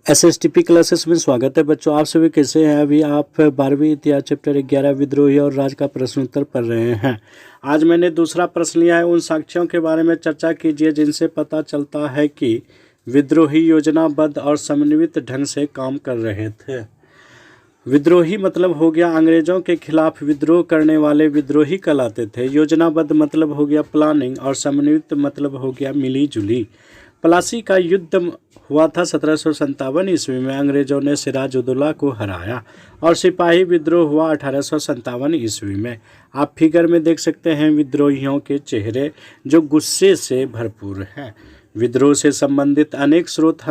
एसएसटीपी classes में स्वागत है बच्चों। आप सभी कैसे हैं? अभी आप 12वीं इतिहास चैप्टर 11 विद्रोही और राज का प्रश्न उत्तर पढ़ रहे हैं। आज मैंने दूसरा प्रश्न लिया है। उन साक्ष्यों के बारे में चर्चा कीजिए जिनसे पता चलता है कि विद्रोही योजनाबद्ध और समन्वित ढंग से काम कर रहे थे। विद्रोही मतलब हो गया अंग्रेजों के खिलाफ विद्रोह करने वाले विद्रोही कहलाते थे। योजनाबद्ध मतलब हो गया प्लानिंग और समन्वित मतलब हो गया मिली जुली। प्लासी का युद्ध हुआ था 1757 ईस्वी में। अंग्रेजों ने सिराजुद्दौला को हराया और सिपाही विद्रोह हुआ 1857 ईस्वी में। आप फिगर में देख सकते हैं विद्रोहियों के चेहरे जो गुस्से से भरपूर हैं। विद्रोह से संबंधित अनेक स्रोत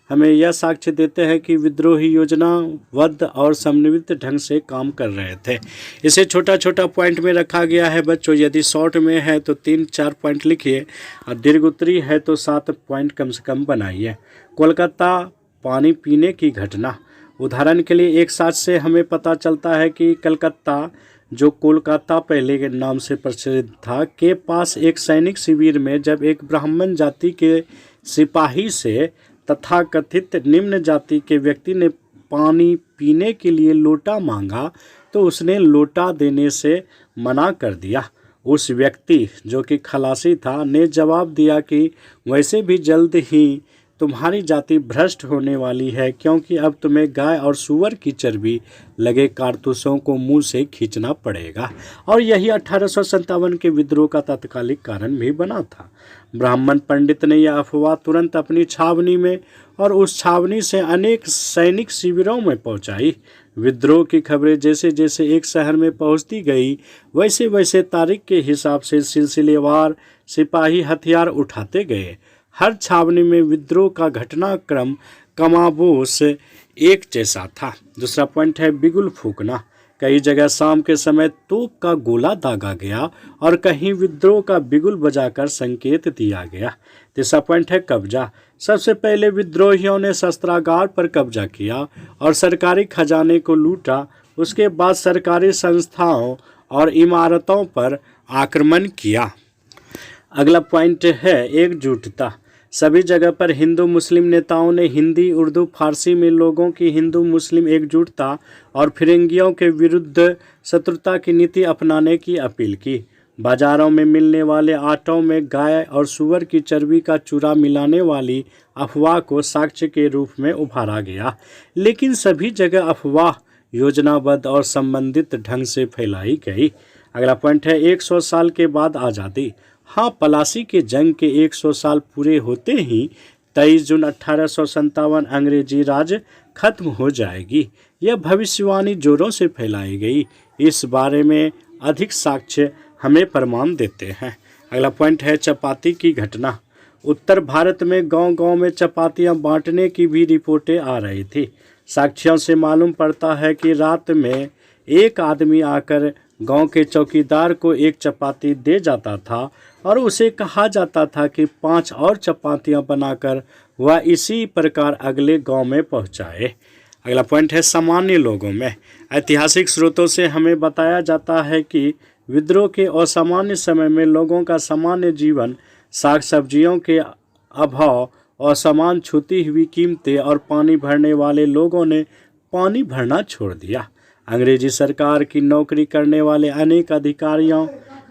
हमें यह साक्ष्य देते हैं कि विद्रोही योजनाबद्ध और समन्वित ढंग से काम कर रहे थे। इसे छोटा छोटा पॉइंट में रखा गया है बच्चों। यदि शॉर्ट में है तो 3-4 पॉइंट लिखिए और दीर्घोत्तरी है तो 7 पॉइंट कम से कम बनाइए। कोलकाता पानी पीने की घटना, उदाहरण के लिए एक साथ से हमें पता चलता है कि कलकत्ता, जो कोलकाता पहले के नाम से प्रचलित था, के पास एक सैनिक शिविर में जब एक ब्राह्मण जाति के सिपाही से तथाकथित निम्न जाति के व्यक्ति ने पानी पीने के लिए लोटा मांगा तो उसने लोटा देने से मना कर दिया। उस व्यक्ति जो कि खलासी था ने जवाब दिया कि वैसे भी जल्द ही तुम्हारी जाति भ्रष्ट होने वाली है, क्योंकि अब तुम्हें गाय और सूअर की चर्बी लगे कारतूसों को मुंह से खींचना पड़ेगा। और यही 1857 के विद्रोह का तात्कालिक कारण भी बना था। ब्राह्मण पंडित ने यह अफवाह तुरंत अपनी छावनी में और उस छावनी से अनेक सैनिक शिविरों में पहुंचाई। विद्रोह की खबरें जैसे जैसे एक शहर में पहुंचती गई वैसे वैसे तारीख के हिसाब से सिलसिलेवार सिपाही हथियार उठाते गए। हर छावनी में विद्रोह का घटनाक्रम कमाबोश एक जैसा था। दूसरा पॉइंट है बिगुल फूकना। कई जगह शाम के समय तोप का गोला दागा गया और कहीं विद्रोह का बिगुल बजाकर संकेत दिया गया। तीसरा पॉइंट है कब्जा। सबसे पहले विद्रोहियों ने शस्त्रागार पर कब्जा किया और सरकारी खजाने को लूटा। उसके बाद सरकारी संस्थाओं और इमारतों पर आक्रमण किया। अगला पॉइंट है एकजुटता। सभी जगह पर हिंदू मुस्लिम नेताओं ने हिंदी, उर्दू, फारसी में लोगों की हिंदू मुस्लिम एकजुटता और फिरंगियों के विरुद्ध शत्रुता की नीति अपनाने की अपील की। बाजारों में मिलने वाले आटों में गाय और सूअर की चर्बी का चूरा मिलाने वाली अफवाह को साक्ष्य के रूप में उभारा गया, लेकिन सभी जगह अफवाह योजनाबद्ध और संबंधित ढंग से फैलाई गई। अगला पॉइंट है 100 साल के बाद आज़ादी। हाँ, प्लासी के जंग के 100 साल पूरे होते ही 23 जून 1857 अंग्रेजी राज खत्म हो जाएगी। यह भविष्यवाणी जोरों से फैलाई गई। इस बारे में अधिक साक्ष्य हमें प्रमाण देते हैं। अगला पॉइंट है चपाती की घटना। उत्तर भारत में गांव-गांव में चपातियां बांटने की भी रिपोर्टें आ रही थी। साक्ष्यों से मालूम पड़ता है कि रात में एक आदमी आकर गांव के चौकीदार को एक चपाती दे जाता था और उसे कहा जाता था कि 5 और चपातियां बनाकर वह इसी प्रकार अगले गांव में पहुंचाए। अगला पॉइंट है सामान्य लोगों में। ऐतिहासिक स्रोतों से हमें बताया जाता है कि विद्रोह के असामान्य समय में लोगों का सामान्य जीवन, साग सब्जियों के अभाव, असमान छूती हुई कीमतें और पानी भरने वाले लोगों ने पानी भरना छोड़ दिया। अंग्रेजी सरकार की नौकरी करने वाले अनेक अधिकारियों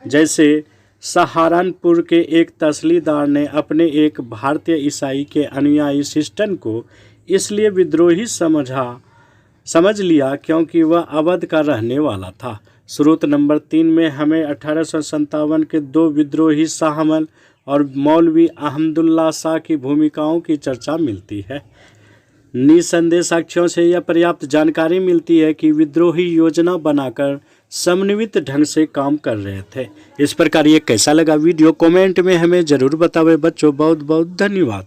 जैसे सहारनपुर के एक तहसीलदार ने अपने एक भारतीय ईसाई के अनुयायी सिस्टन को इसलिए विद्रोही समझ लिया क्योंकि वह अवध का रहने वाला था। स्रोत नंबर 3 में हमें 1857 के 2 विद्रोही शाहमल और मौलवी अहमदुल्ला शाह की भूमिकाओं की चर्चा मिलती है। निसंदेह साक्ष्यों से यह पर्याप्त जानकारी मिलती है कि विद्रोही योजना बनाकर समन्वित ढंग से काम कर रहे थे। इस प्रकार ये कैसा लगा वीडियो कमेंट में हमें ज़रूर बतावें बच्चों। बहुत बहुत धन्यवाद।